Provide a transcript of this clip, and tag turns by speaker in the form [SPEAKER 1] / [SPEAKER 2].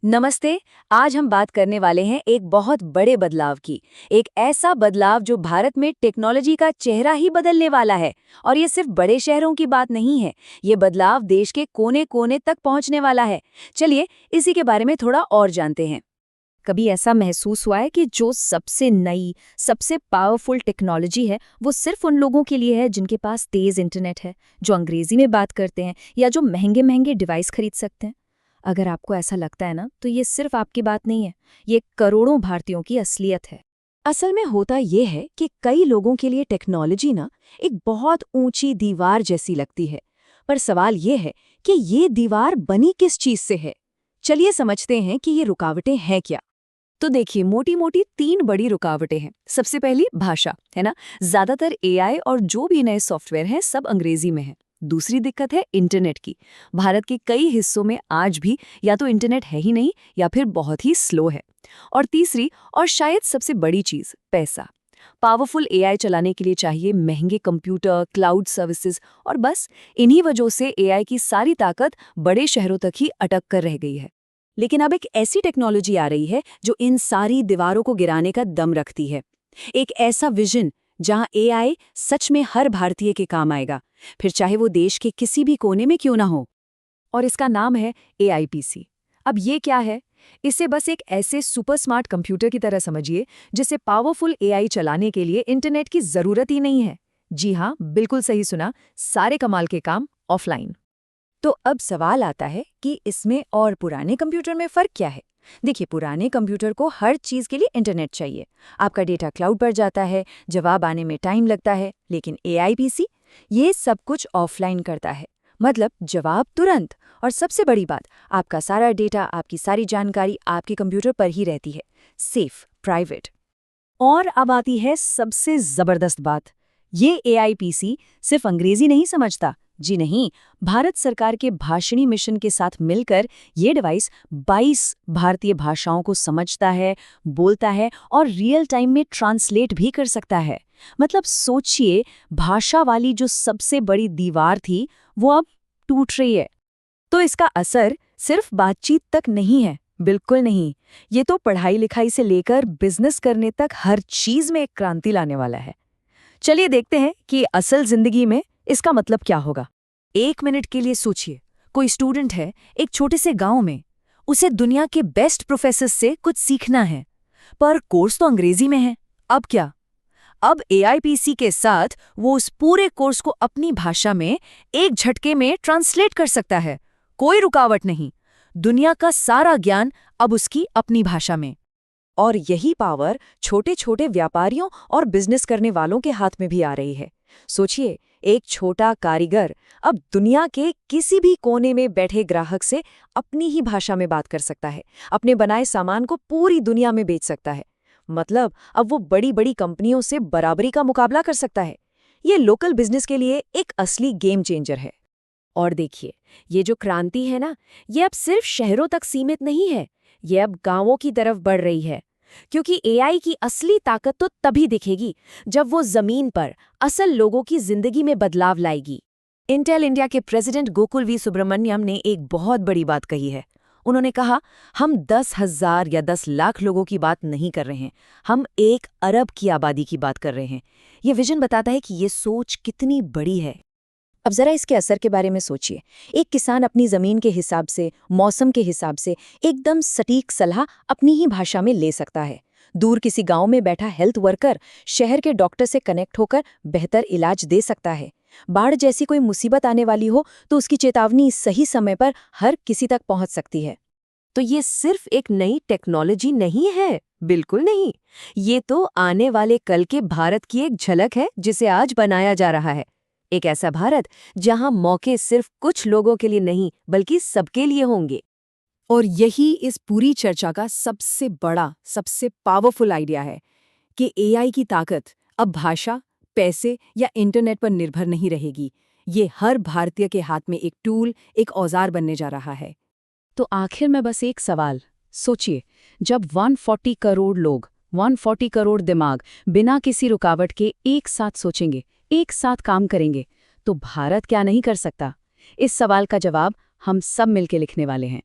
[SPEAKER 1] नमस्ते। आज हम बात करने वाले हैं एक बहुत बड़े बदलाव की। एक ऐसा बदलाव जो भारत में टेक्नोलॉजी का चेहरा ही बदलने वाला है। और ये सिर्फ बड़े शहरों की बात नहीं है, ये बदलाव देश के कोने कोने तक पहुंचने वाला है। चलिए इसी के बारे में थोड़ा और जानते हैं।
[SPEAKER 2] कभी ऐसा महसूस हुआ है कि जो सबसे नई, सबसे पावरफुल टेक्नोलॉजी है, वो सिर्फ उन लोगों के लिए है जिनके पास तेज इंटरनेट है, जो अंग्रेजी में बात करते हैं या जो महंगे महंगे डिवाइस खरीद सकते हैं? अगर आपको ऐसा लगता है ना, तो ये सिर्फ आपकी बात नहीं है, ये करोड़ों भारतीयों की असलियत है।
[SPEAKER 1] असल में होता ये है कि कई लोगों के लिए टेक्नोलॉजी ना एक बहुत ऊंची दीवार जैसी लगती है। पर सवाल ये है कि ये दीवार बनी किस चीज से है। चलिए समझते हैं कि ये रुकावटें हैं क्या। तो देखिए, मोटी मोटी 3 बड़ी रुकावटें हैं। सबसे पहली भाषा, है ना। ज्यादातर एआई और जो भी नए सॉफ्टवेयर हैं सब अंग्रेजी में है। दूसरी दिक्कत है इंटरनेट की। भारत के कई हिस्सों में आज भी या तो इंटरनेट है ही नहीं या फिर बहुत ही स्लो है। और तीसरी और शायद सबसे बड़ी चीज, पैसा। पावरफुल एआई चलाने के लिए चाहिए महंगे कंप्यूटर, क्लाउड सर्विसेज, और बस इन्हीं वजहों से एआई की सारी ताकत बड़े शहरों तक ही अटक कर रह गई है। लेकिन अब एक ऐसी टेक्नोलॉजी आ रही है जो इन सारी दीवारों को गिराने का दम रखती है। एक ऐसा विजन जहां एआई सच में हर भारतीय के काम आएगा, फिर चाहे वो देश के किसी भी कोने में क्यों ना हो। और इसका नाम है एआई पीसी। अब ये क्या है? इसे बस एक ऐसे सुपर स्मार्ट कंप्यूटर की तरह समझिए जिसे पावरफुल एआई चलाने के लिए इंटरनेट की जरूरत ही नहीं है। जी हाँ, बिल्कुल सही सुना, सारे कमाल के काम ऑफलाइन। तो अब सवाल आता है कि इसमें और पुराने कंप्यूटर में फ़र्क क्या है। देखिए, पुराने कंप्यूटर को हर चीज़ के लिए इंटरनेट चाहिए। आपका डेटा क्लाउड पर जाता है, जवाब आने में टाइम लगता है। लेकिन एआई पीसी ये सब कुछ ऑफलाइन करता है। मतलब जवाब तुरंत। और सबसे बड़ी बात, आपका सारा डेटा, आपकी सारी जानकारी आपके कंप्यूटर पर ही रहती है। Safe, private. और अब आती है सबसे जबरदस्त बात। ये एआई पीसी सिर्फ अंग्रेजी नहीं समझता। जी नहीं, भारत सरकार के भाषणी मिशन के साथ मिलकर ये डिवाइस 22 भारतीय भाषाओं को समझता है, बोलता है और रियल टाइम में ट्रांसलेट भी कर सकता है। मतलब सोचिए, भाषा वाली जो सबसे बड़ी दीवार थी वो अब टूट रही है। तो इसका असर सिर्फ बातचीत तक नहीं है, बिल्कुल नहीं। ये तो पढ़ाई लिखाई से लेकर बिजनेस करने तक हर चीज में एक क्रांति लाने वाला है। चलिए देखते हैं कि असल जिंदगी में इसका मतलब क्या होगा। 1 मिनट के लिए सोचिए, कोई स्टूडेंट है एक छोटे से गांव में। उसे दुनिया के बेस्ट प्रोफेसर से कुछ सीखना है, पर कोर्स तो अंग्रेजी में है। अब क्या? अब एआईपीसी के साथ वो उस पूरे कोर्स को अपनी भाषा में एक झटके में ट्रांसलेट कर सकता है। कोई रुकावट नहीं। दुनिया का सारा ज्ञान अब उसकी अपनी भाषा में। और यही पावर छोटे छोटे व्यापारियों और बिजनेस करने वालों के हाथ में भी आ रही है। सोचिए, एक छोटा कारीगर अब दुनिया के किसी भी कोने में बैठे ग्राहक से अपनी ही भाषा में बात कर सकता है। अपने बनाए सामान को पूरी दुनिया में बेच सकता है। मतलब अब वो बड़ी बड़ी कंपनियों से बराबरी का मुकाबला कर सकता है। ये लोकल बिजनेस के लिए एक असली गेम चेंजर है। और देखिए, ये जो क्रांति है ना, ये अब सिर्फ शहरों तक सीमित नहीं है, ये अब गांवों की तरफ बढ़ रही है। क्योंकि एआई की असली ताकत तो तभी दिखेगी जब वो जमीन पर असल लोगों की जिंदगी में बदलाव लाएगी। इंटेल इंडिया के प्रेसिडेंट गोकुल वी सुब्रमण्यम ने एक बहुत बड़ी बात कही है। उन्होंने कहा, हम 10,000 या 10 लाख लोगों की बात नहीं कर रहे हैं, हम 1 अरब की आबादी की बात कर रहे हैं। ये विजन बताता है कि ये सोच कितनी बड़ी है। अब जरा इसके असर के बारे में सोचिए। एक किसान अपनी जमीन के हिसाब से, मौसम के हिसाब से एकदम सटीक सलाह अपनी ही भाषा में ले सकता है। दूर किसी गांव में बैठा हेल्थ वर्कर शहर के डॉक्टर से कनेक्ट होकर बेहतर इलाज दे सकता है। बाढ़ जैसी कोई मुसीबत आने वाली हो तो उसकी चेतावनी सही समय पर हर किसी तक पहुंच सकती है। तो ये सिर्फ एक नई टेक्नोलॉजी नहीं है, बिल्कुल नहीं। ये तो आने वाले कल के भारत की एक झलक है जिसे आज बनाया जा रहा है। एक ऐसा भारत जहां मौके सिर्फ कुछ लोगों के लिए नहीं बल्कि सबके लिए होंगे। और यही इस पूरी चर्चा का सबसे बड़ा, सबसे पावरफुल आइडिया है कि एआई की ताकत अब भाषा, पैसे या इंटरनेट पर निर्भर नहीं रहेगी। ये हर भारतीय के हाथ में एक टूल, एक औजार बनने जा रहा है। तो आखिर में बस एक सवाल सोचिए, जब 140 करोड़ लोग, 140 करोड़ दिमाग बिना किसी रुकावट के एक साथ सोचेंगे, एक साथ काम करेंगे, तो भारत क्या नहीं कर सकता? इस सवाल का जवाब हम सब मिलकर लिखने वाले हैं।